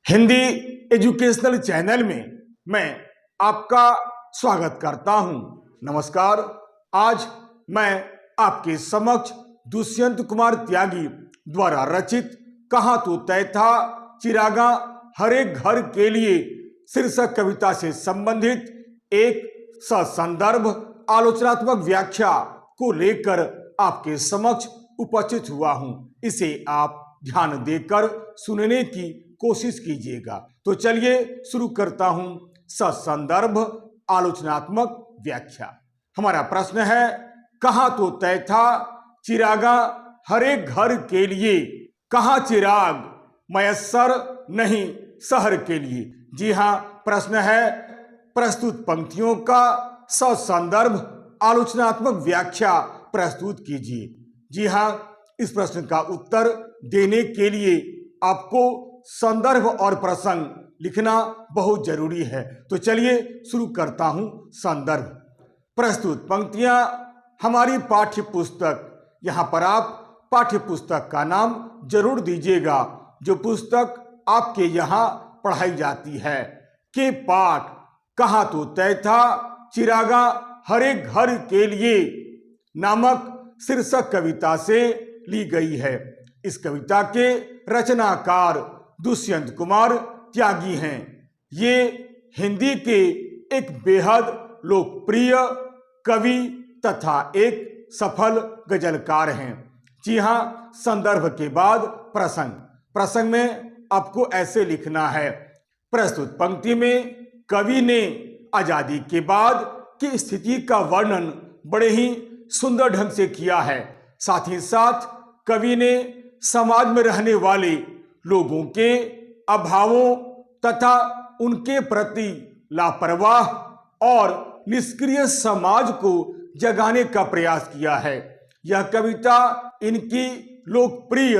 Hindi educational channel में मैं आपका स्वागत करता हूं। नमस्कार। आज मैं आपके समक्ष दुष्यंत कुमार त्यागी द्वारा रचित कहा तो तय था चिरागा हर एक घर के लिए शीर्षक कविता से संबंधित एक ससंदर्भ आलोचनात्मक व्याख्या को लेकर आपके समक्ष उपस्थित हुआ हूं। इसे आप ध्यान देकर सुनने की कोशिश कीजिएगा। तो चलिए शुरू करता हूं ससंदर्भ आलोचनात्मक व्याख्या। हमारा प्रश्न है, कहा तो तय था चिरागा हर एक घर के लिए, कहा चिराग मयस्सर नहीं शहर के लिए। जी हाँ, प्रश्न है, प्रस्तुत पंक्तियों का ससंदर्भ आलोचनात्मक व्याख्या प्रस्तुत कीजिए। जी हाँ, इस प्रश्न का उत्तर देने के लिए आपको संदर्भ और प्रसंग लिखना बहुत जरूरी है। तो चलिए शुरू करता हूं संदर्भ। प्रस्तुत पंक्तियां हमारी पाठ्य पुस्तक, यहां पर आप पाठ्य पुस्तक का नाम जरूर दीजिएगा जो पुस्तक आपके यहां पढ़ाई जाती है, के पाठ कहा तो तय था चिरागा हर एक घर के लिए नामक शीर्षक कविता से ली गई है। इस कविता के रचनाकार दुष्यंत कुमार त्यागी हैं। ये हिंदी के एक बेहद लोकप्रिय कवि तथा एक सफल गजलकार हैं। जी हाँ, संदर्भ के बाद प्रसंग में आपको ऐसे लिखना है। प्रस्तुत पंक्ति में कवि ने आजादी के बाद की स्थिति का वर्णन बड़े ही सुंदर ढंग से किया है। साथ ही साथ कवि ने समाज में रहने वाले लोगों के अभावों तथा उनके प्रति लापरवाह और निष्क्रिय समाज को जगाने का प्रयास किया है। यह कविता इनकी लोकप्रिय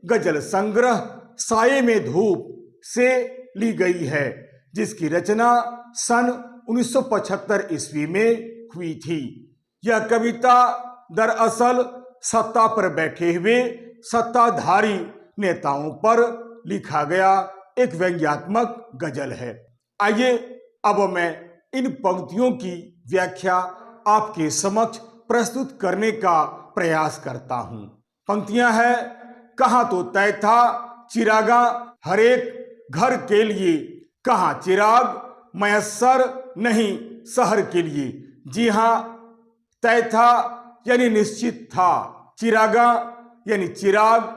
गजल संग्रह साये में धूप से ली गई है, जिसकी रचना सन 1975 ईस्वी में हुई थी। यह कविता दरअसल सत्ता पर बैठे हुए सत्ताधारी नेताओं पर लिखा गया एक व्यंग्यात्मक गजल है। आइए अब मैं इन पंक्तियों की व्याख्या आपके समक्ष प्रस्तुत करने का प्रयास करता हूं। पंक्तियां हैं, कहा तो तय था चिरागा हर एक घर के लिए, कहा चिराग मयस्सर नहीं शहर के लिए। जी हां, तय था यानी निश्चित था, चिरागा यानी चिराग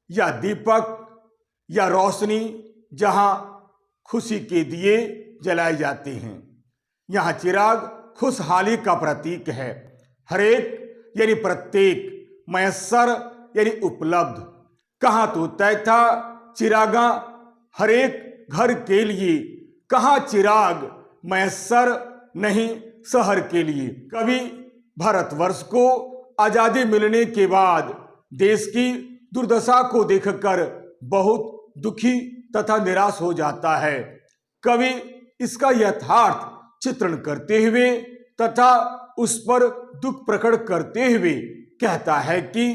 या दीपक या रोशनी जहां खुशी के दिए जलाए जाते हैं। यहां चिराग खुशहाली का प्रतीक है। हरेक यानी प्रत्येक, मयस्सर यानी उपलब्ध। कहा तो तय था चिरागा हर एक घर के लिए, कहा चिराग मयस्सर नहीं शहर के लिए। कवि भारतवर्ष को आजादी मिलने के बाद देश की दुर्दशा को देखकर बहुत दुखी तथा निराश हो जाता है। कवि इसका यथार्थ चित्रण करते हुए तथा उस पर दुख प्रकट करते हुए कहता है कि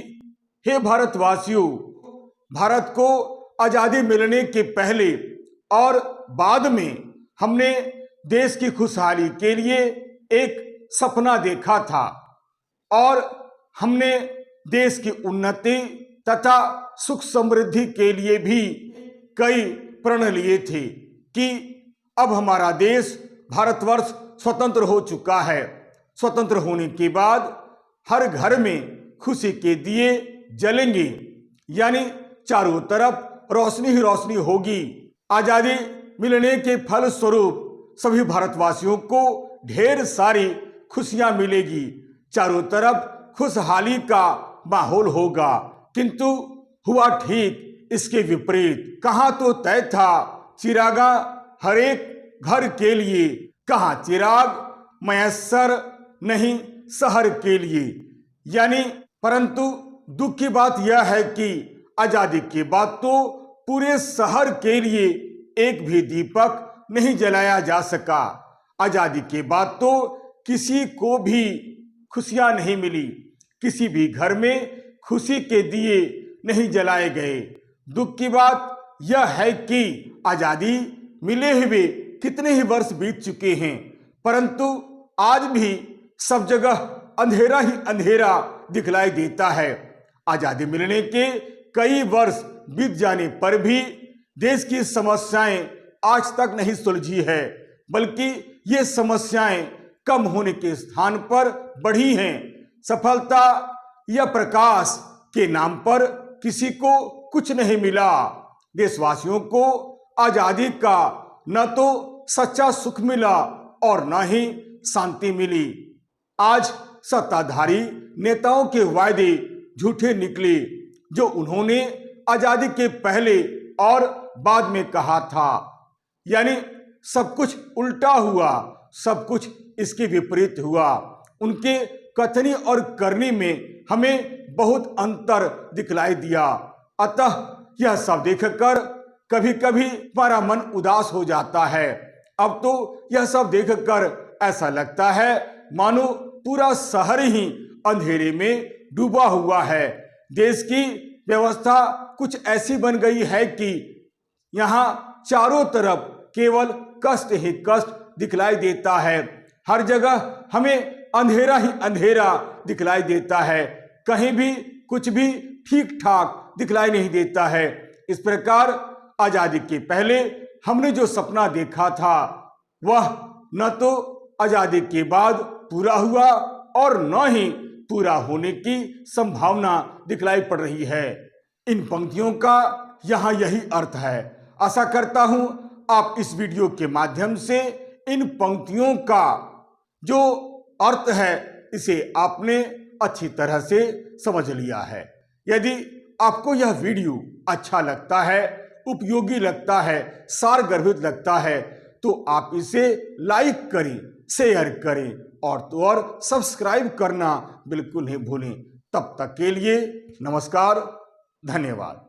हे भारतवासियों, भारत को आजादी मिलने के पहले और बाद में हमने देश की खुशहाली के लिए एक सपना देखा था और हमने देश की उन्नति तथा सुख समृद्धि के लिए भी कई प्रण लिए थे कि अब हमारा देश भारतवर्ष स्वतंत्र हो चुका है। स्वतंत्र होने के बाद हर घर में खुशी के दिए जलेंगे, यानी चारों तरफ रोशनी ही रोशनी होगी। आजादी मिलने के फल स्वरूप सभी भारतवासियों को ढेर सारी खुशियां मिलेगी, चारों तरफ खुशहाली का माहौल होगा। किंतु हुआ ठीक इसके विपरीत। कहा तो तय था चिरागा हर एक घर के लिए, कहा चिराग मयस्सर नहीं शहर के लिए। यानी परंतु दुख की बात यह है कि आजादी के बाद तो पूरे शहर के लिए एक भी दीपक नहीं जलाया जा सका। आजादी के बाद तो किसी को भी खुशियां नहीं मिली, किसी भी घर में खुशी के दिए नहीं जलाए गए। दुख की बात यह है कि आजादी मिले हुए कितने ही वर्ष बीत चुके हैं, परंतु आज भी सब जगह अंधेरा ही अंधेरा दिखलाई देता है। आजादी मिलने के कई वर्ष बीत जाने पर भी देश की समस्याएं आज तक नहीं सुलझी है, बल्कि ये समस्याएं कम होने के स्थान पर बढ़ी हैं। सफलता या प्रकाश के नाम पर किसी को कुछ नहीं मिला। देशवासियों को आजादी का न तो सच्चा सुख मिला और न ही शांति मिली। आज सत्ताधारी नेताओं के वायदे झूठे निकले जो उन्होंने आजादी के पहले और बाद में कहा था, यानी सब कुछ उल्टा हुआ, सब कुछ इसके विपरीत हुआ। उनके कथनी और करनी में हमें बहुत अंतर दिखलाई दिया। अतः यह सब देखकर कभी कभी हमारा मन उदास हो जाता है। अब तो यह सब देखकर ऐसा लगता है मानो पूरा शहर ही अंधेरे में डूबा हुआ है। देश की व्यवस्था कुछ ऐसी बन गई है कि यहाँ चारों तरफ केवल कष्ट ही कष्ट दिखलाई देता है। हर जगह हमें अंधेरा ही अंधेरा दिखलाई देता है, कहीं भी कुछ भी ठीक ठाक दिखलाई नहीं देता है। इस प्रकार आजादी के पहले हमने जो सपना देखा था वह न तो आजादी के बाद पूरा हुआ और न ही पूरा होने की संभावना दिखलाई पड़ रही है। इन पंक्तियों का यहाँ यही अर्थ है। आशा करता हूं आप इस वीडियो के माध्यम से इन पंक्तियों का जो अर्थ है इसे आपने अच्छी तरह से समझ लिया है। यदि आपको यह वीडियो अच्छा लगता है, उपयोगी लगता है, सारगर्भित लगता है तो आप इसे लाइक करें, शेयर करें और तो और सब्सक्राइब करना बिल्कुल नहीं भूलें। तब तक के लिए नमस्कार, धन्यवाद।